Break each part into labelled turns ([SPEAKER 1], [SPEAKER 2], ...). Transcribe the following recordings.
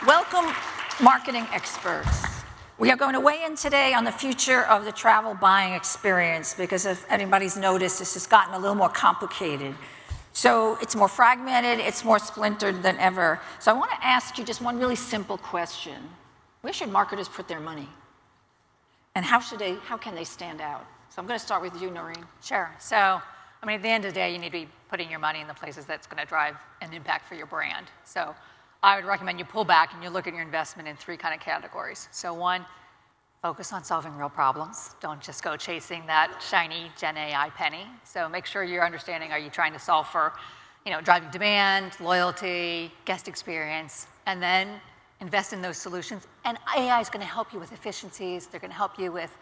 [SPEAKER 1] Welcome, marketing experts. We are going to weigh in today on the future of the travel buying experience because if anybody's noticed, this has gotten a little more complicated. So it's more fragmented, it's more splintered than ever. So I want to ask you just one really simple question. Where should marketers put their money? And how can they stand out? So I'm going to start with you, Noreen.
[SPEAKER 2] Sure. So, I mean, at the end of the day, you need to be putting your money in the places that's going to drive an impact for your brand. So I would recommend you pull back and you look at your investment in 3 kind of categories. So 1, focus on solving real problems. Don't just go chasing that shiny Gen AI penny. So make sure you're understanding, are you trying to solve for, driving demand, loyalty, guest experience, and then invest in those solutions. And AI is going to help you with efficiencies. They're going to help you with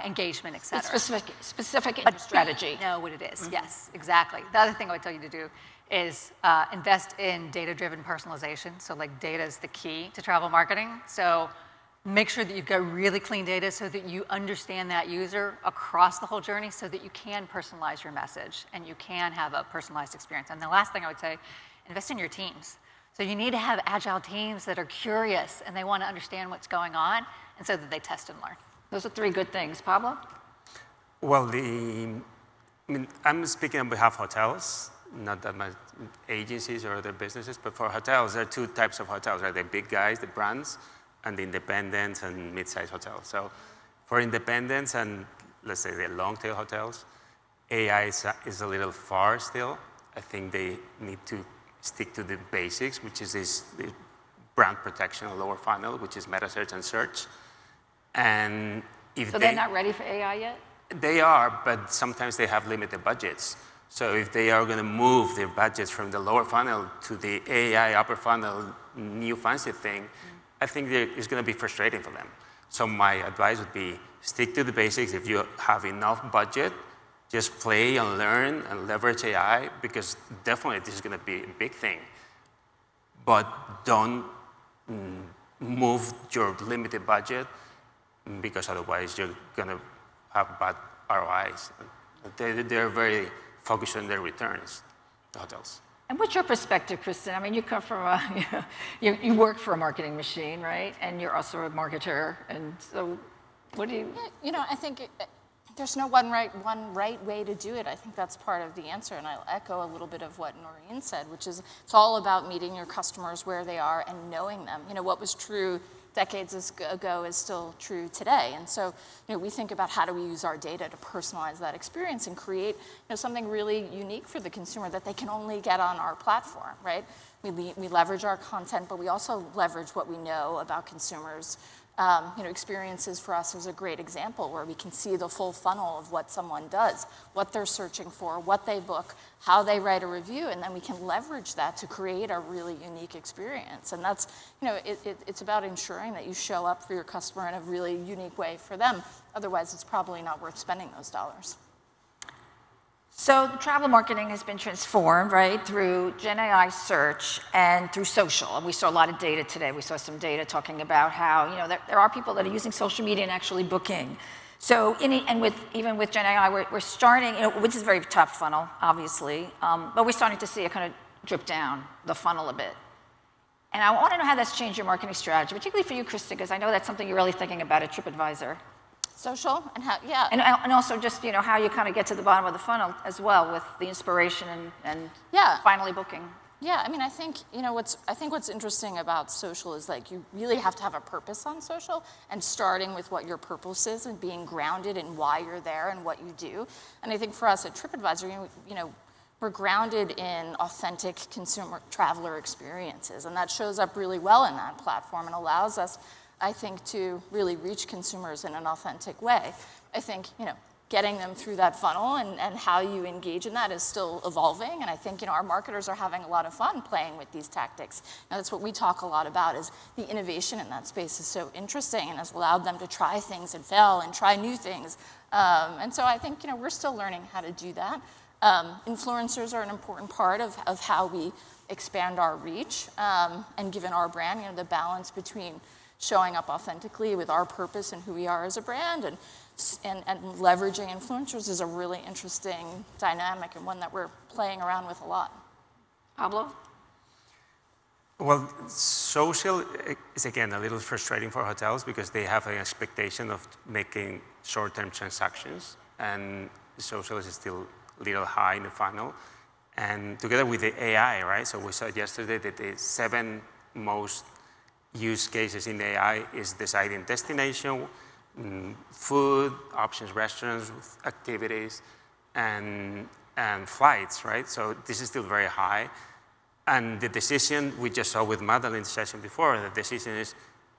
[SPEAKER 2] engagement, et cetera.
[SPEAKER 1] It's specific in your strategy.
[SPEAKER 2] Know what it is. Yes, exactly. The other thing I would tell you to do is invest in data-driven personalization. So like data is the key to travel marketing. So make sure that you've got really clean data so that you understand that user across the whole journey so that you can personalize your message and you can have a personalized experience. And the last thing I would say, invest in your teams. So you need to have agile teams that are curious and they want to understand what's going on and so that they test and learn.
[SPEAKER 1] Those are 3 good things. Pablo?
[SPEAKER 3] Well, I'm speaking on behalf of hotels, not that much agencies or other businesses, but for hotels, there are 2 types of hotels, right? The big guys, the brands, and the independents and mid-sized hotels. So for independents and, let's say, the long-tail hotels, AI is a little far still. I think they need to stick to the basics, which is the brand protection, lower funnel, which is meta search and search. And if
[SPEAKER 1] they're not ready for AI yet?
[SPEAKER 3] They are, but sometimes they have limited budgets. So if they are going to move their budgets from the lower funnel to the AI upper funnel, new fancy thing, I think it's going to be frustrating for them. So my advice would be stick to the basics. If you have enough budget, just play and learn and leverage AI because definitely this is going to be a big thing. But don't move your limited budget because otherwise you're going to have bad ROIs. They're very focused on their returns, the hotels.
[SPEAKER 1] And what's your perspective, Kristen? I mean, you come from you work for a marketing machine, right? And you're also a marketer. And so what do you...
[SPEAKER 4] I think there's no one right way to do it. I think that's part of the answer. And I'll echo a little bit of what Noreen said, which is it's all about meeting your customers where they are and knowing them. What was true decades ago is still true today. And so, we think about how do we use our data to personalize that experience and create, something really unique for the consumer that they can only get on our platform, right? We leverage our content, but we also leverage what we know about consumers. Experiences for us is a great example where we can see the full funnel of what someone does, what they're searching for, what they book, how they write a review, and then we can leverage that to create a really unique experience. And that's, it's about ensuring that you show up for your customer in a really unique way for them. Otherwise, it's probably not worth spending those dollars.
[SPEAKER 1] So the travel marketing has been transformed, right, through Gen AI search and through social. And we saw a lot of data today. We saw some data talking about how, there are people that are using social media and actually booking. So, even with Gen AI, we're starting, which is a very tough funnel, obviously, but we're starting to see it kind of drip down the funnel a bit. And I want to know how that's changed your marketing strategy, particularly for you, Kristen, because I know that's something you're really thinking about at Tripadvisor.
[SPEAKER 4] Social and how, yeah.
[SPEAKER 1] And also just, how you kind of get to the bottom of the funnel as well with the inspiration and finally booking.
[SPEAKER 4] Yeah, I think, what's interesting about social is like you really have to have a purpose on social and starting with what your purpose is and being grounded in why you're there and what you do. And I think for us at Tripadvisor, we're grounded in authentic consumer traveler experiences. And that shows up really well in that platform and allows us, I think, to really reach consumers in an authentic way. I think, getting them through that funnel and how you engage in that is still evolving. And I think, our marketers are having a lot of fun playing with these tactics. And that's what we talk a lot about is the innovation in that space is so interesting and has allowed them to try things and fail and try new things. And so I think, we're still learning how to do that. Influencers are an important part of how we expand our reach. And given our brand, the balance between showing up authentically with our purpose and who we are as a brand and leveraging influencers is a really interesting dynamic and one that we're playing around with a lot.
[SPEAKER 1] Pablo?
[SPEAKER 3] Well, social is, again, a little frustrating for hotels because they have an expectation of making short-term transactions, and social is still a little high in the funnel. And together with the AI, right? So we saw yesterday that the 7 most used cases in the AI is deciding destination, food, options, restaurants, activities, and flights, right? So this is still very high. And the decision we just saw with Madeline's session before, the decision is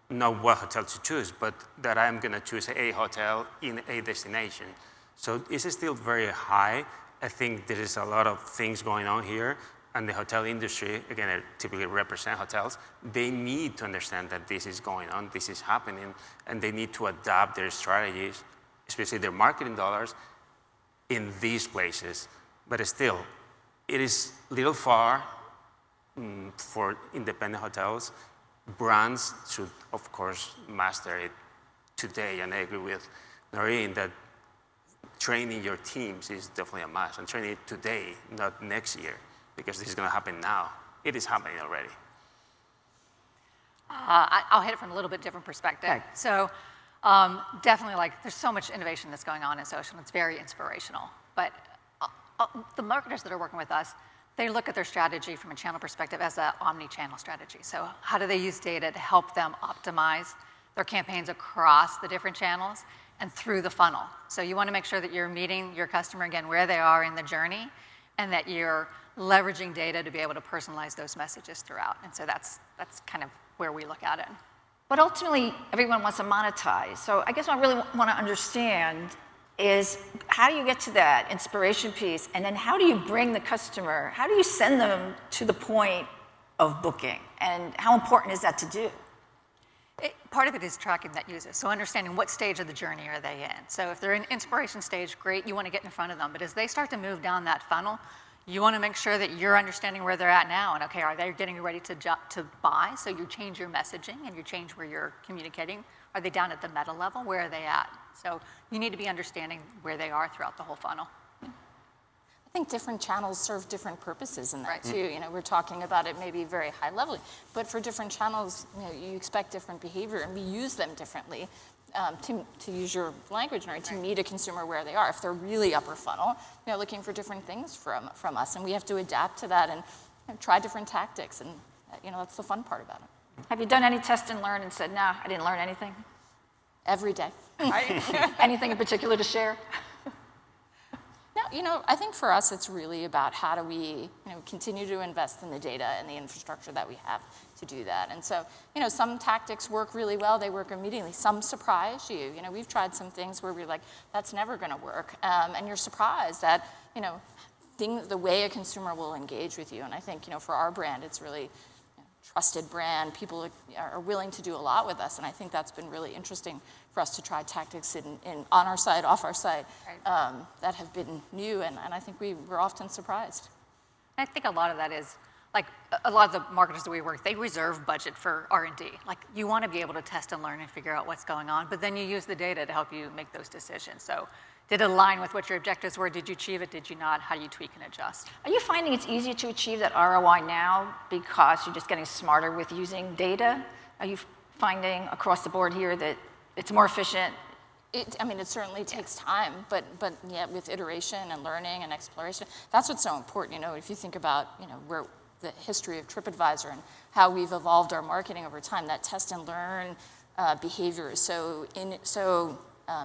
[SPEAKER 3] not what hotel to choose, but that I'm going to choose a hotel in a destination. So this is still very high. I think there is a lot of things going on here, and the hotel industry, again, I typically represent hotels, they need to understand that this is going on, this is happening, and they need to adapt their strategies, especially their marketing dollars, in these places. But still, it is a little far for independent hotels. Brands should, of course, master it today, and I agree with Noreen that training your teams is definitely a must, and training it today, not next year, because this is going to happen now. It is happening already.
[SPEAKER 2] I'll hit it from a little bit different perspective.
[SPEAKER 1] Okay.
[SPEAKER 2] So definitely, like, there's so much innovation that's going on in social. It's very inspirational. But the marketers that are working with us, they look at their strategy from a channel perspective as an omni-channel strategy. So how do they use data to help them optimize their campaigns across the different channels and through the funnel? So you want to make sure that you're meeting your customer, again, where they are in the journey, and that you're leveraging data to be able to personalize those messages throughout. And so that's kind of where we look at it.
[SPEAKER 1] But ultimately, everyone wants to monetize. So I guess what I really want to understand is how do you get to that inspiration piece, and then how do you bring the customer, how do you send them to the point of booking, and how important is that to do?
[SPEAKER 2] Part of it is tracking that user, so understanding what stage of the journey are they in. So if they're in inspiration stage, great, you want to get in front of them. But as they start to move down that funnel, you want to make sure that you're understanding where they're at now, and okay, are they getting ready to buy? So you change your messaging and you change where you're communicating. Are they down at the meta level? Where are they at? So you need to be understanding where they are throughout the whole funnel.
[SPEAKER 4] I think different channels serve different purposes in that too. You know, we're talking about it maybe very high level, but for different channels, you know, you expect different behavior, and we use them differently. To use your language, or to meet a consumer where they are. If they're really upper funnel, you know, looking for different things from us, and we have to adapt to that and try different tactics, and you know, that's the fun part about it.
[SPEAKER 1] Have you done any test and learn and said, no, I didn't learn anything?
[SPEAKER 4] Every day.
[SPEAKER 1] Anything in particular to share?
[SPEAKER 4] No, you know, I think for us it's really about how do we, you know, continue to invest in the data and the infrastructure that we have to do that. And so, you know, some tactics work really well, they work immediately. Some surprise you. You know, we've tried some things where we're like, that's never going to work. And you're surprised that, you know, the way a consumer will engage with you. And I think, you know, for our brand, it's really trusted brand. People are willing to do a lot with us, and I think that's been really interesting for us to try tactics on our site, off our site, that have been new, and I think we're often surprised.
[SPEAKER 2] I think a lot of that is, like, a lot of the marketers that we work with, they reserve budget for R&D. Like, you want to be able to test and learn and figure out what's going on, but then you use the data to help you make those decisions. So did it align with what your objectives were? Did you achieve it? Did you not? How do you tweak and adjust?
[SPEAKER 1] Are you finding it's easier to achieve that ROI now because you're just getting smarter with using data? Are you finding across the board here that it's more efficient?
[SPEAKER 4] I mean, it certainly takes time, but yeah, with iteration and learning and exploration, that's what's so important. You know, if you think about, you know, where the history of Tripadvisor and how we've evolved our marketing over time, that test and learn behavior is so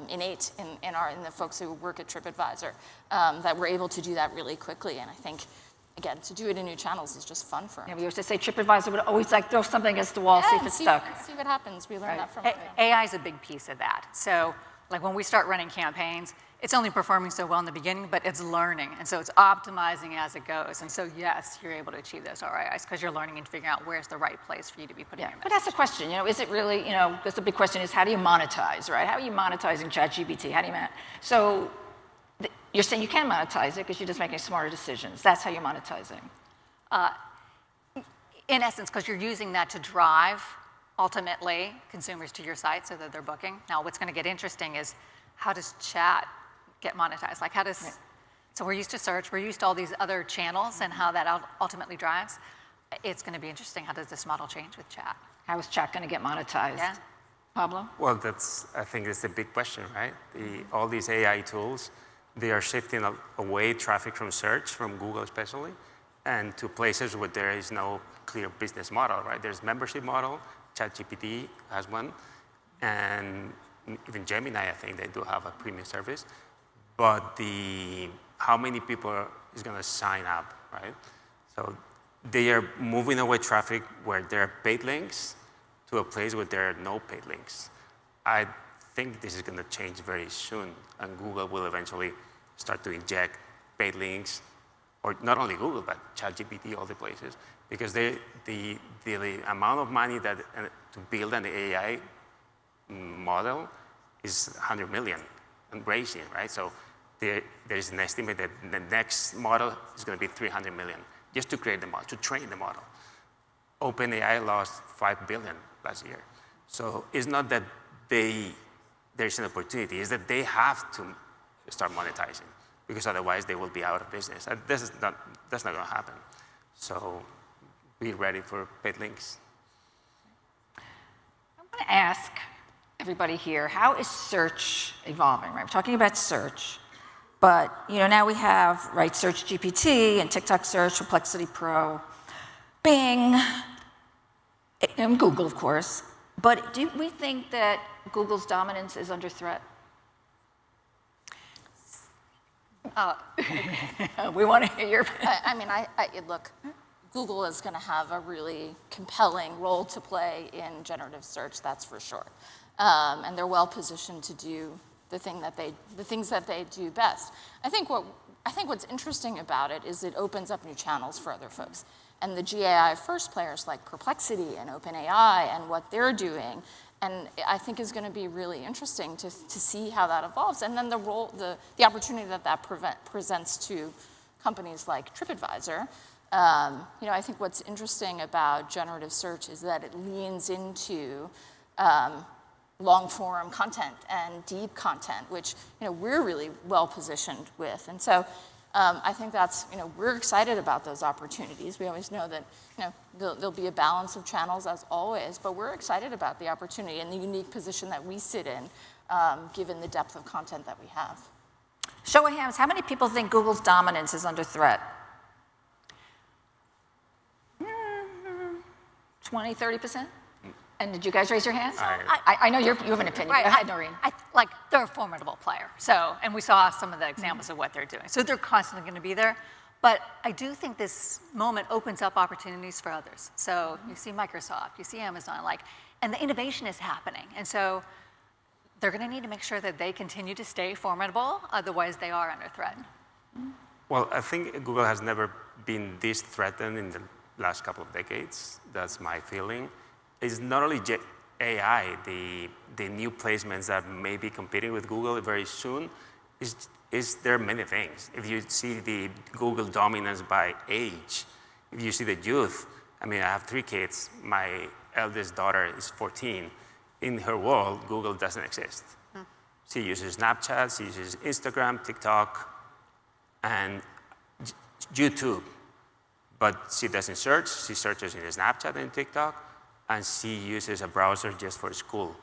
[SPEAKER 4] innate in the folks who work at Tripadvisor, that we're able to do that really quickly. And I think, again, to do it in new channels is just fun for them.
[SPEAKER 1] Yeah, we used to say Tripadvisor would always like throw something against the wall, see if it's stuck.
[SPEAKER 4] See what happens. We learned that from
[SPEAKER 2] AI is a big piece of that. So, like, when we start running campaigns, it's only performing so well in the beginning, but it's learning. And so it's optimizing as it goes. And so, yes, you're able to achieve those ROIs because you're learning and figuring out where's the right place for you to be putting your message.
[SPEAKER 1] But that's the question, you know, is it really, you know, because the big question is how do you monetize, right? How are you monetizing ChatGPT? How do you So you're saying you can monetize it because you're just making smarter decisions. That's how you're monetizing.
[SPEAKER 2] In essence, because you're using that to drive, ultimately, consumers to your site so that they're booking. Now, what's going to get interesting is how does chat get monetized? Like, how does, so we're used to search, we're used to all these other channels and how that ultimately drives. it's going to be interesting. How does this model change with chat?
[SPEAKER 1] How is chat going to get monetized?
[SPEAKER 2] Yeah.
[SPEAKER 1] Pablo?
[SPEAKER 3] Well, I think it's the big question, right? All these AI tools, they are shifting away traffic from search, from Google especially, and to places where there is no clear business model, right? There's membership model, ChatGPT has one, and even Gemini, I think they do have a premium service. But how many people is going to sign up, right? So they are moving away traffic where there are paid links to a place where there are no paid links. I think this is going to change very soon, and Google will eventually start to inject paid links, or not only Google, but ChatGPT, all the places, because the amount of money that to build an AI model is 100 million and raising, right? So there is an estimate that the next model is going to be 300 million just to create the model, to train the model. OpenAI lost 5 billion last year. So it's not that there's an opportunity, it's that they have to start monetizing, because otherwise they will be out of business. And that's not going to happen. So be ready for paid links.
[SPEAKER 1] I want to ask everybody here, how is search evolving, right? We're talking about search, but now we have, right, Search GPT and TikTok Search, Perplexity Pro, Bing, and Google, of course. But do we think that Google's dominance is under threat? We want to hear your opinion.
[SPEAKER 4] Look, Google is going to have a really compelling role to play in generative search, that's for sure. And they're well positioned to do the things that they do best. I think what's interesting about it is it opens up new channels for other folks. And the GAI first players like Perplexity and OpenAI and what they're doing, and I think is going to be really interesting to see how that evolves. And then the opportunity that presents to companies like Tripadvisor. I think what's interesting about generative search is that it leans into long-form content and deep content, which we're really well positioned with. And so I think we're excited about those opportunities. We always know that there'll be a balance of channels as always, but we're excited about the opportunity and the unique position that we sit in, given the depth of content that we have.
[SPEAKER 1] Show of hands, how many people think Google's dominance is under threat? 20, 30%? And did you guys raise your hands? I know you have an opinion.
[SPEAKER 2] Right.
[SPEAKER 1] Go ahead, Noreen.
[SPEAKER 2] They're a formidable player. So, and we saw some of the examples of what they're doing. So they're constantly going to be there. But I do think this moment opens up opportunities for others. So you see Microsoft, you see Amazon, and the innovation is happening. And so they're going to need to make sure that they continue to stay formidable. Otherwise, they are under threat.
[SPEAKER 3] Well, I think Google has never been this threatened in the last couple of decades. That's my feeling. It's not only AI, the new placements that may be competing with Google very soon, there are many things. If you see the Google dominance by age, if you see the youth, I have 3 kids. My eldest daughter is 14. In her world, Google doesn't exist. She uses Snapchat, she uses Instagram, TikTok, and YouTube. But she doesn't search. She searches in Snapchat and TikTok, and she uses a browser just for school.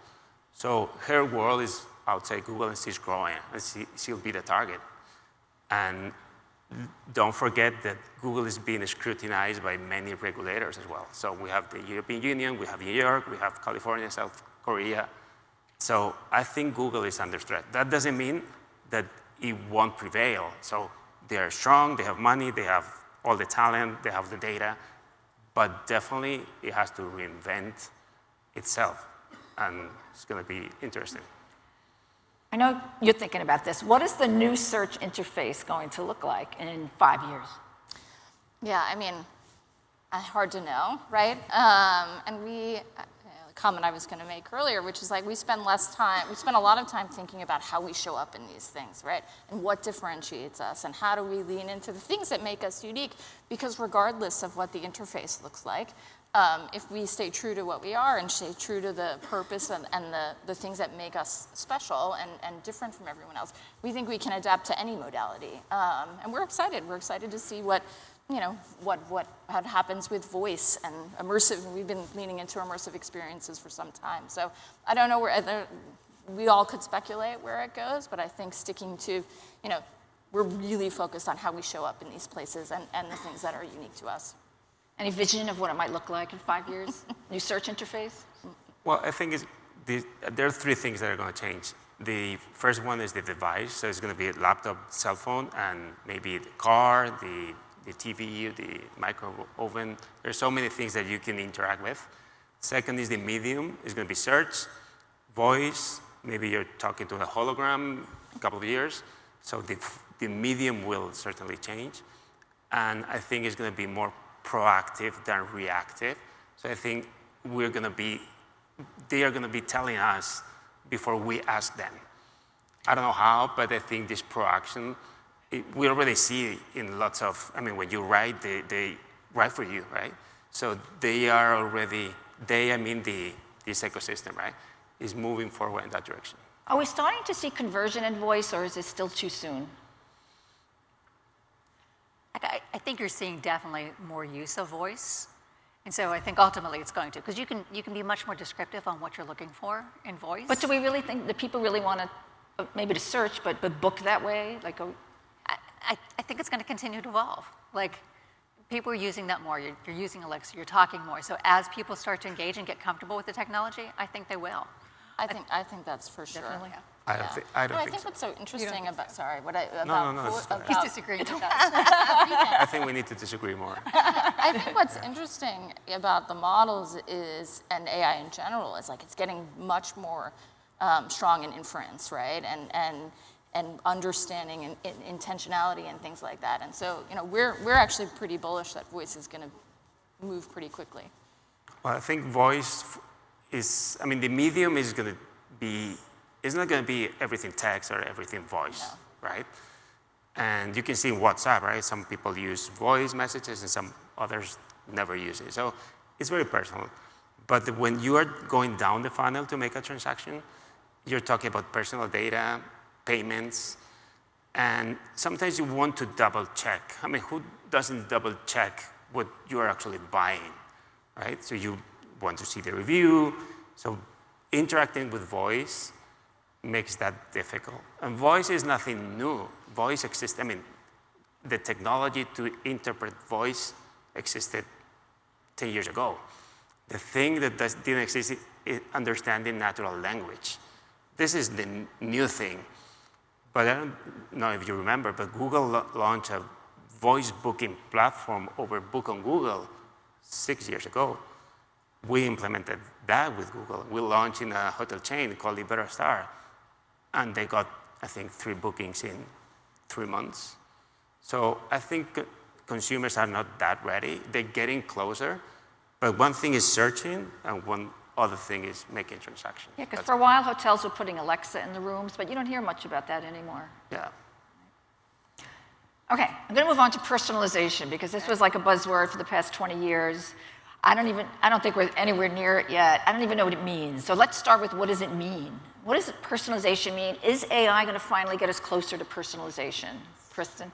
[SPEAKER 3] So her world is outside Google, and she's growing, and she'll be the target. And don't forget that Google is being scrutinized by many regulators as well. So we have the European Union, we have New York, we have California, South Korea. So I think Google is under threat. That doesn't mean that it won't prevail. So they are strong, they have money, they have all the talent, they have the data, but definitely it has to reinvent itself, and it's going to be interesting.
[SPEAKER 1] I know you're thinking about this. What is the new search interface going to look like in 5 years?
[SPEAKER 4] Yeah, hard to know, right? And a comment I was going to make earlier, which is we spend a lot of time thinking about how we show up in these things, right? And what differentiates us, and how do we lean into the things that make us unique? Because regardless of what the interface looks like, if we stay true to what we are and stay true to the purpose and the things that make us special and different from everyone else, we think we can adapt to any modality. And we're excited. We're excited to see what what happens with voice and immersive. We've been leaning into immersive experiences for some time. So I don't know we all could speculate where it goes, but I think sticking to, we're really focused on how we show up in these places and the things that are unique to us.
[SPEAKER 1] Any vision of what it might look like in 5 years? New search interface?
[SPEAKER 3] Well, I think there are three things that are going to change. The first one is the device. So it's going to be a laptop, cell phone, and maybe the car, the TV, the micro oven. There's so many things that you can interact with. Second is the medium. It's going to be search, voice. Maybe you're talking to a hologram a couple of years. So the medium will certainly change. And I think it's going to be more proactive than reactive. So I think they are going to be telling us before we ask them. I don't know how, but I think this proaction, we already see in lots of, when you write, they write for you, right? So they are already, this ecosystem, right, is moving forward in that direction.
[SPEAKER 1] Are we starting to see conversion in voice, or is it still too soon?
[SPEAKER 2] I think you're seeing definitely more use of voice. And so I think ultimately it's going to, because you can be much more descriptive on what you're looking for in voice.
[SPEAKER 1] But do we really think that people really want to, maybe to search, but book that way?
[SPEAKER 2] I think it's going to continue to evolve. Like, people are using that more. You're using Alexa, you're talking more. So as people start to engage and get comfortable with the technology, I think they will.
[SPEAKER 4] I think that's for sure.
[SPEAKER 2] Definitely.
[SPEAKER 3] I don't think so.
[SPEAKER 4] What's so interesting about,
[SPEAKER 2] He's disagreeing with us.
[SPEAKER 3] I think we need to disagree more.
[SPEAKER 4] I think what's interesting about the models is, and AI in general, is like it's getting much more strong in inference, right? And understanding and intentionality and things like that. And so, we're actually pretty bullish that voice is going to move pretty quickly.
[SPEAKER 3] Well, I think voice is, the medium is going to be, it's not going to be everything text or everything voice, right? And you can see in WhatsApp, right? Some people use voice messages and some others never use it. So it's very personal. But when you are going down the funnel to make a transaction, you're talking about personal data, payments, and sometimes you want to double check. Who doesn't double check what you're actually buying, right? So you want to see the review. So interacting with voice makes that difficult. And voice is nothing new. Voice exists, the technology to interpret voice existed 10 years ago. The thing that didn't exist is understanding natural language. This is the new thing. But I don't know if you remember, but Google launched a voice booking platform over Book on Google 6 years ago. We implemented that with Google. We launched in a hotel chain called Iberostar, and they got, I think, 3 bookings in 3 months. So I think consumers are not that ready. They're getting closer, but one thing is searching, and one other thing is making transactions.
[SPEAKER 1] Yeah, because for a while hotels were putting Alexa in the rooms, but you don't hear much about that anymore.
[SPEAKER 3] Yeah.
[SPEAKER 1] Okay, I'm going to move on to personalization, because this was like a buzzword for the past 20 years. I don't think we're anywhere near it yet. I don't even know what it means. So let's start with, what does it mean? What does personalization mean? Is AI going to finally get us closer to personalization? Kristen?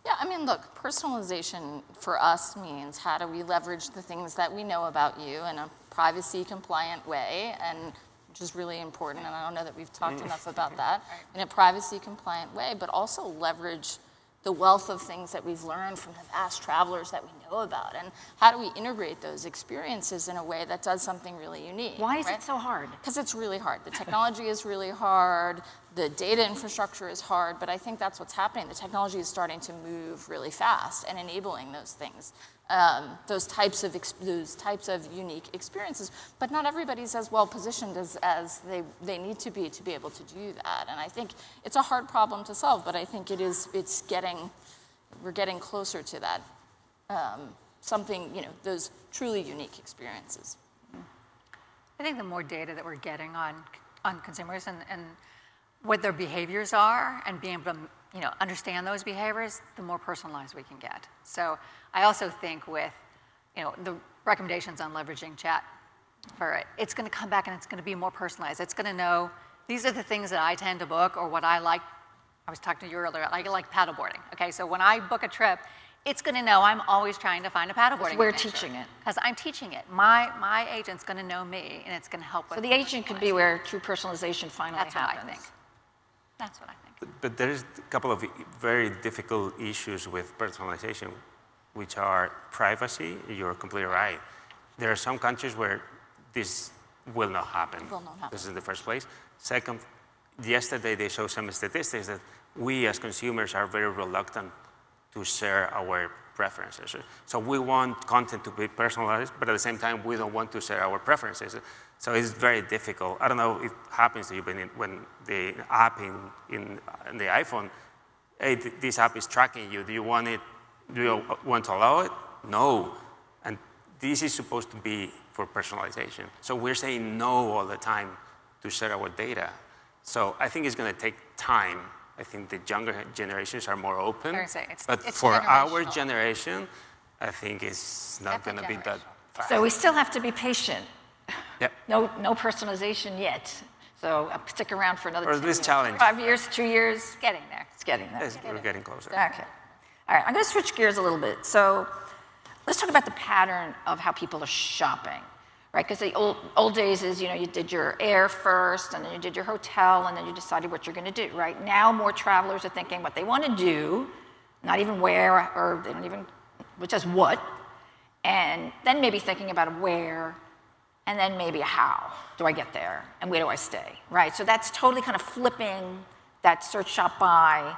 [SPEAKER 4] Yeah, look, personalization for us means how do we leverage the things that we know about you in a privacy-compliant way, and which is really important, and I don't know that we've talked enough about that, in a privacy-compliant way, but also leverage the wealth of things that we've learned from the vast travelers that we know about, and how do we integrate those experiences in a way that does something really unique.
[SPEAKER 1] Why is it so hard?
[SPEAKER 4] Because it's really hard. The technology is really hard, the data infrastructure is hard, but I think that's what's happening. The technology is starting to move really fast and enabling those things, those types of unique experiences. But not everybody's as well positioned as they need to be able to do that. And I think it's a hard problem to solve, but I think we're getting closer to that, those truly unique experiences.
[SPEAKER 2] I think the more data that we're getting on consumers and what their behaviors are, and being able to understand those behaviors, the more personalized we can get. So I also think with the recommendations on leveraging chat, it's going to come back and it's going to be more personalized. It's going to know, these are the things that I tend to book, or what I like. I was talking to you earlier, I like paddleboarding. Okay, so when I book a trip, it's going to know I'm always trying to find a paddleboarding
[SPEAKER 1] We're
[SPEAKER 2] adventure.
[SPEAKER 1] teaching it.
[SPEAKER 2] Because I'm teaching it. My agent's going to know me, and it's going to help with.
[SPEAKER 1] So the agent could be where true personalization finally
[SPEAKER 2] That's what I
[SPEAKER 1] happens.
[SPEAKER 2] think. That's what I think.
[SPEAKER 3] But there's a couple of very difficult issues with personalization, which are privacy. You're completely right. There are some countries where this will not happen.
[SPEAKER 4] Will not happen.
[SPEAKER 3] This is in the first place. Second, yesterday they showed some statistics that we as consumers are very reluctant to share our preferences. So we want content to be personalized, but at the same time, we don't want to share our preferences. So it's very difficult. I don't know if it happens to you, but when the app in the iPhone, hey, this app is tracking you. Do you want to allow it? No. And this is supposed to be for personalization. So we're saying no all the time to share our data. So I think it's going to take time. I think the younger generations are more open. But for our generation, I think it's not going to be that fast.
[SPEAKER 1] So we still have to be patient.
[SPEAKER 3] Yep.
[SPEAKER 1] No personalization yet. So stick around for another 10
[SPEAKER 3] Or this
[SPEAKER 1] years.
[SPEAKER 3] challenge.
[SPEAKER 1] 5 years, 2 years.
[SPEAKER 2] It's getting there.
[SPEAKER 1] It's getting there.
[SPEAKER 3] Yes, we're getting closer.
[SPEAKER 1] Okay. All right, I'm going to switch gears a little bit. So let's talk about the pattern of how people are shopping, right? Because the old days is, you did your air first, and then you did your hotel, and then you decided what you're going to do. Right now, more travelers are thinking what they want to do, not even where, or they don't even, but just what, and then maybe thinking about where, and then maybe how do I get there, and where do I stay, right? So that's totally kind of flipping that search, shop, buy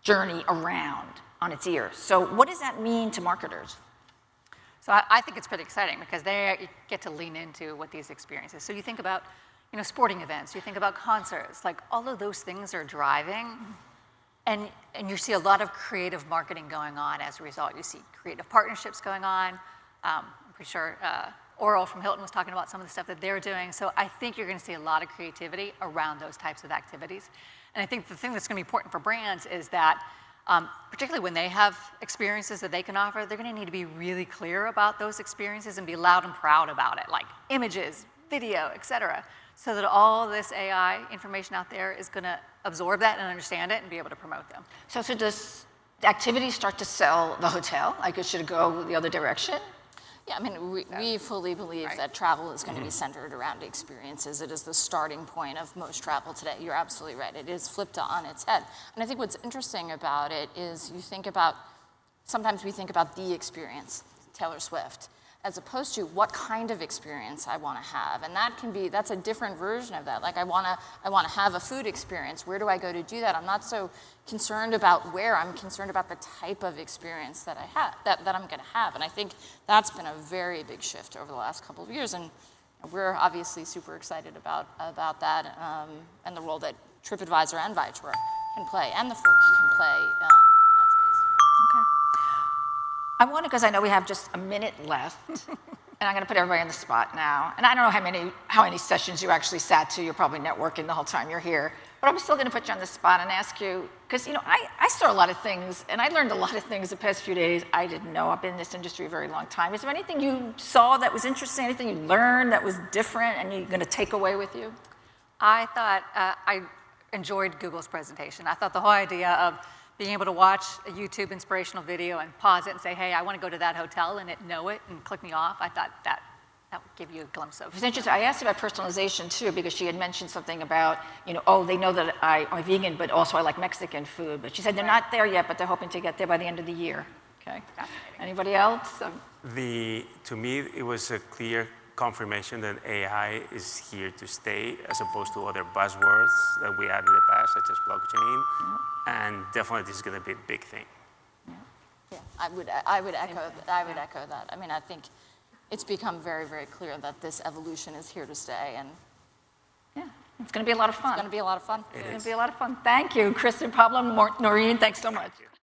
[SPEAKER 1] journey around on its ear. So what does that mean to marketers?
[SPEAKER 2] So I think it's pretty exciting because they get to lean into what these experiences. So you think about, sporting events, you think about concerts, like all of those things are driving, and you see a lot of creative marketing going on as a result. You see creative partnerships going on. I'm pretty sure Oral from Hilton was talking about some of the stuff that they're doing. So I think you're going to see a lot of creativity around those types of activities. And I think the thing that's going to be important for brands is that particularly when they have experiences that they can offer, they're going to need to be really clear about those experiences and be loud and proud about it, like images, video, et cetera, so that all this AI information out there is going to absorb that and understand it and be able to promote them.
[SPEAKER 1] So does the activity start to sell the hotel? Like it should go the other direction?
[SPEAKER 4] Yeah, I mean, we fully believe that travel is going to be centered around experiences. It is the starting point of most travel today. You're absolutely right. It is flipped on its head. And I think what's interesting about it is sometimes we think about the experience, Taylor Swift, as opposed to what kind of experience I want to have. And that's a different version of that. Like I want to have a food experience. Where do I go to do that? I'm not so concerned about where. I'm concerned about the type of experience that I have, that I'm going to have. And I think that's been a very big shift over the last couple of years. And we're obviously super excited about that and the role that Tripadvisor and Viator can play, and the Fork can play in that space.
[SPEAKER 1] Okay. I want to, because I know we have just a minute left, and I'm going to put everybody on the spot now. And I don't know how many sessions you actually sat to. You're probably networking the whole time you're here. But I'm still going to put you on the spot and ask you, because I saw a lot of things, and I learned a lot of things the past few days I didn't know. I've been in this industry a very long time. Is there anything you saw that was interesting, anything you learned that was different, and you're going to take away with you?
[SPEAKER 2] I thought I enjoyed Google's presentation. I thought the whole idea of being able to watch a YouTube inspirational video and pause it and say, hey, I want to go to that hotel, and it know it and click me off. I thought that would give you a glimpse of.
[SPEAKER 1] It's interesting. I asked about personalization too, because she had mentioned something about, they know that I'm vegan, but also I like Mexican food. But she said they're not there yet, but they're hoping to get there by the end of the year. Okay. Anybody else?
[SPEAKER 3] To me, it was a clear confirmation that AI is here to stay, as opposed to other buzzwords that we had in the past, such as blockchain. And definitely, this is going to be a big thing.
[SPEAKER 4] Yeah, I would echo that. I mean, I think it's become very, very clear that this evolution is here to stay, and
[SPEAKER 1] yeah, it's going to be a lot of fun.
[SPEAKER 4] It's going to be a lot of fun.
[SPEAKER 1] It's going to be a lot of fun. Thank you, Kristen, Pablo, Noreen. Thanks so much.